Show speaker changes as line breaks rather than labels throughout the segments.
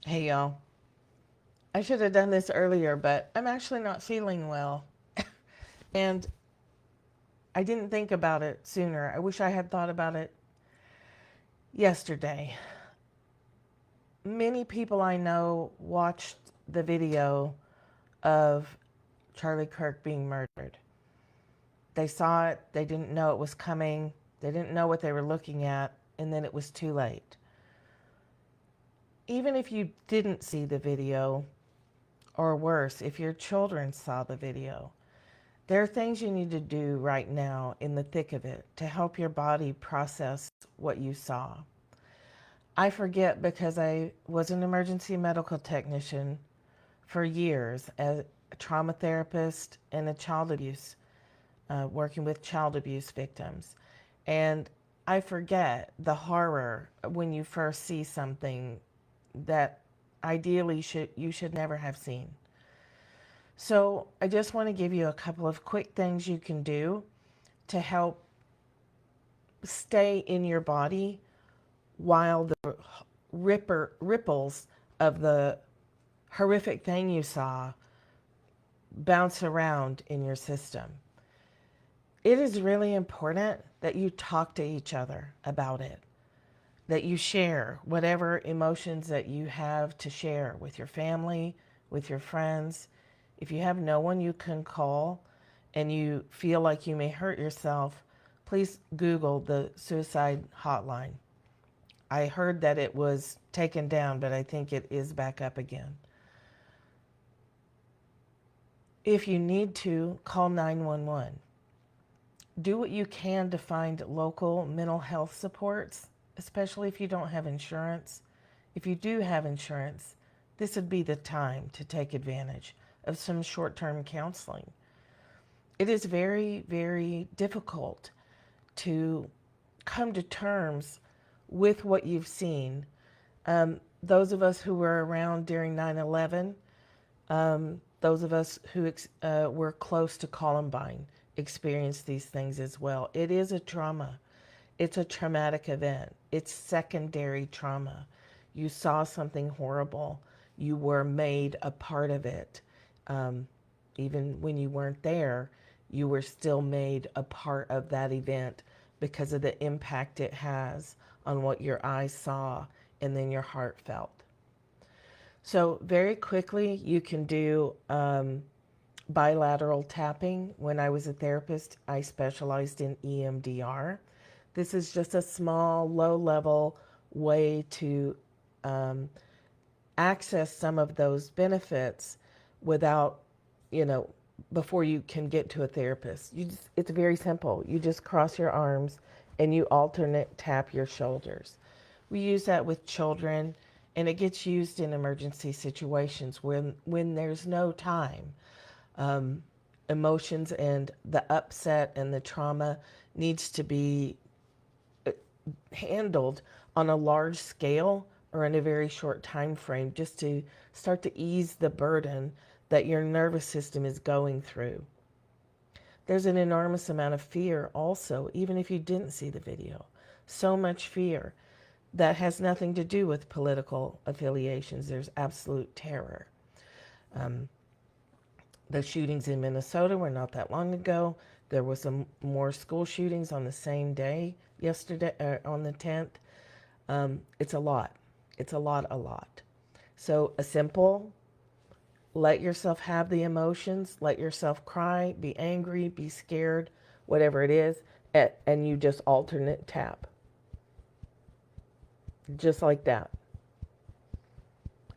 Hey y'all. I should have done this earlier, but I'm actually not feeling well. And I didn't think about it sooner. I wish I had thought about it yesterday. Many people I know watched the video of Charlie Kirk being murdered. They saw it, they didn't know it was coming, they didn't know what they were looking at, and then it was too late. Even if you didn't see the video, or worse, if your children saw the video, there are things you need to do right now in the thick of it to help your body process what you saw. I forget because I was an emergency medical technician for years as a trauma therapist and a child abuse, working with child abuse victims. And I forget the horror when you first see something that ideally you should never have seen. So I just want to give you a couple of quick things you can do to help stay in your body while the ripples of the horrific thing you saw bounce around in your system. It is really important that you talk to each other about it, that you share whatever emotions that you have to share with your family, with your friends. If you have no one you can call and you feel like you may hurt yourself, please Google the suicide hotline. I heard that it was taken down, but I think it is back up again. If you need to, call 911. Do what you can to find local mental health supports, especially if you don't have insurance. If you do have insurance, this would be the time to take advantage of some short-term counseling. It is very, very difficult to come to terms with what you've seen. Those of us who were around during 9/11, those of us who were close to Columbine experienced these things as well. It is a trauma. It's a traumatic event. It's secondary trauma. You saw something horrible. You were made a part of it. Even when you weren't there, you were still made a part of that event because of the impact it has on what your eyes saw and then your heart felt. So very quickly, you can do bilateral tapping. When I was a therapist, I specialized in EMDR. This is just a small, low-level way to access some of those benefits without, before you can get to a therapist. It's very simple. You just cross your arms and you alternate tap your shoulders. We use that with children, and it gets used in emergency situations when there's no time. Emotions and the upset and the trauma needs to be handled on a large scale or in a very short time frame, just to start to ease the burden that your nervous system is going through. There's an enormous amount of fear also, even if you didn't see the video. So much fear that has nothing to do with political affiliations. There's absolute terror. The shootings in Minnesota were not that long ago. There was more school shootings on the same day yesterday, on the 10th. It's a lot. It's a lot. So a simple, let yourself have the emotions, let yourself cry, be angry, be scared, whatever it is, and you just alternate tap. Just like that.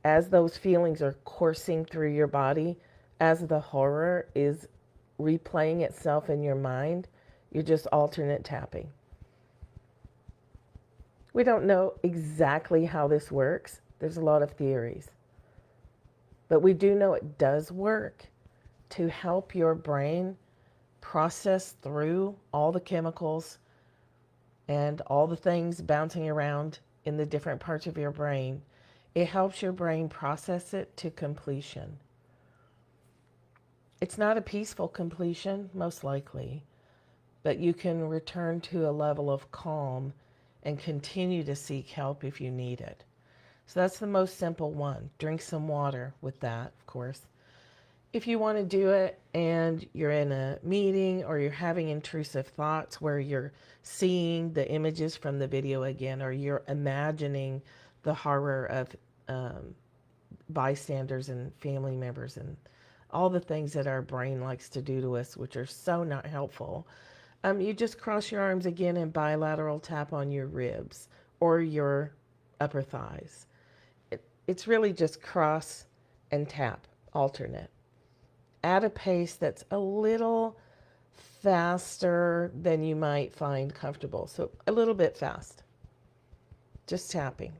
As those feelings are coursing through your body, as the horror is replaying itself in your mind, you're just alternate tapping. We don't know exactly how this works. There's a lot of theories. But we do know it does work to help your brain process through all the chemicals and all the things bouncing around in the different parts of your brain. It helps your brain process it to completion. It's not a peaceful completion, most likely, but you can return to a level of calm and continue to seek help if you need it. So that's the most simple one. Drink some water with that, of course. If you want to do it and you're in a meeting or you're having intrusive thoughts where you're seeing the images from the video again, or you're imagining the horror of bystanders and family members and all the things that our brain likes to do to us, which are so not helpful, you just cross your arms again and bilateral tap on your ribs or your upper thighs. It's really just cross and tap, alternate. At a pace that's a little faster than you might find comfortable. So a little bit fast. Just tapping.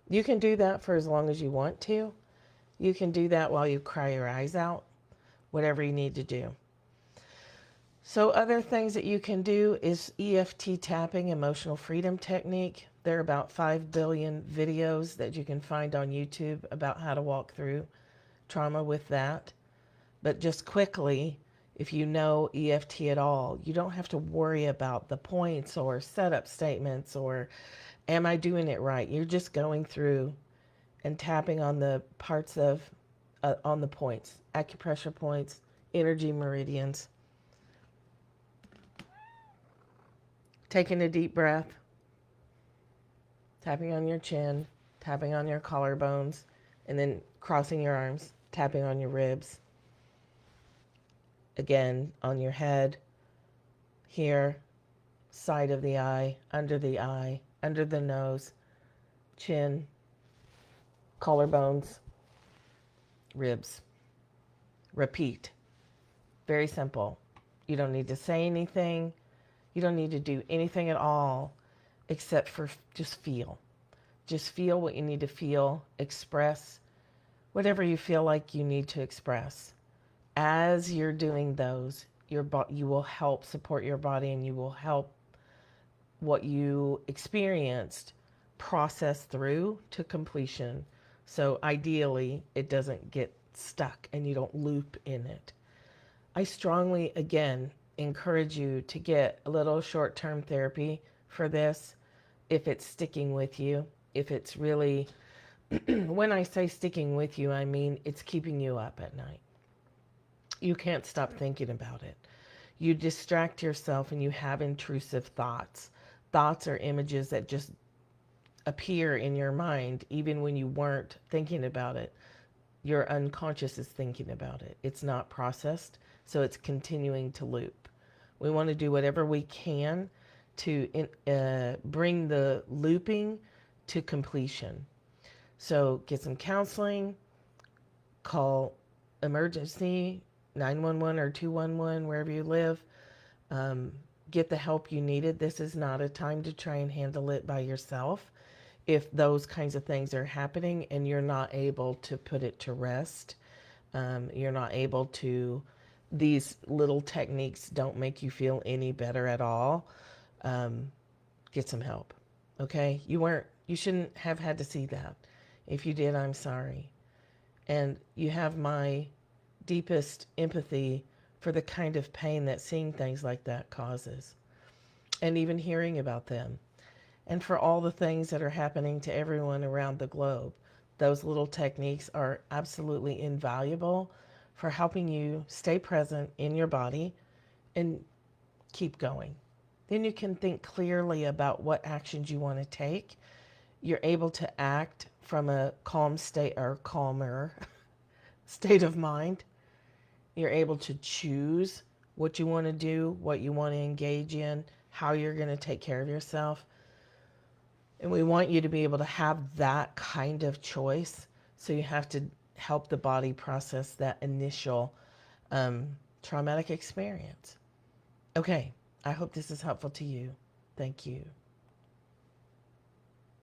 You can do that for as long as you want to. You can do that while you cry your eyes out, whatever you need to do. So other things that you can do is EFT tapping, emotional freedom technique. There are about 5 billion videos that you can find on YouTube about how to walk through trauma with that. But just quickly, if you know EFT at all, you don't have to worry about the points or setup statements or am I doing it right? You're just going through and tapping on the parts of, on the points, acupressure points, energy meridians. Taking a deep breath, tapping on your chin, tapping on your collarbones, and then crossing your arms, tapping on your ribs. Again, on your head, here, side of the eye, under the nose, chin, collarbones, ribs. Repeat. Very simple. You don't need to say anything. You don't need to do anything at all except for just feel. Just feel what you need to feel. Express whatever you feel like you need to express. As you're doing those, you will help support your body and you will help what you experienced process through to completion. So ideally, it doesn't get stuck and you don't loop in it. I strongly, again, encourage you to get a little short-term therapy for this if it's sticking with you. If it's really, when I say sticking with you, I mean it's keeping you up at night. You can't stop thinking about it. You distract yourself and you have intrusive thoughts. Thoughts are images that just appear in your mind even when you weren't thinking about it. Your unconscious is thinking about it. It's not processed, so it's continuing to loop. We want to do whatever we can to bring the looping to completion. So get some counseling, call emergency 911 or 211 wherever you live. Get the help you needed. This is not a time to try and handle it by yourself. If those kinds of things are happening and you're not able to put it to rest, you're not able to, these little techniques don't make you feel any better at all, get some help. Okay? You shouldn't have had to see that. If you did, I'm sorry. And you have my deepest empathy for the kind of pain that seeing things like that causes, and even hearing about them, and for all the things that are happening to everyone around the globe. Those little techniques are absolutely invaluable for helping you stay present in your body and keep going. Then you can think clearly about what actions you want to take. You're able to act from a calm state or calmer state of mind. You're able to choose what you want to do, what you want to engage in, how you're going to take care of yourself. And we want you to be able to have that kind of choice. So you have to help the body process that initial traumatic experience. Okay, I hope this is helpful to you. Thank you.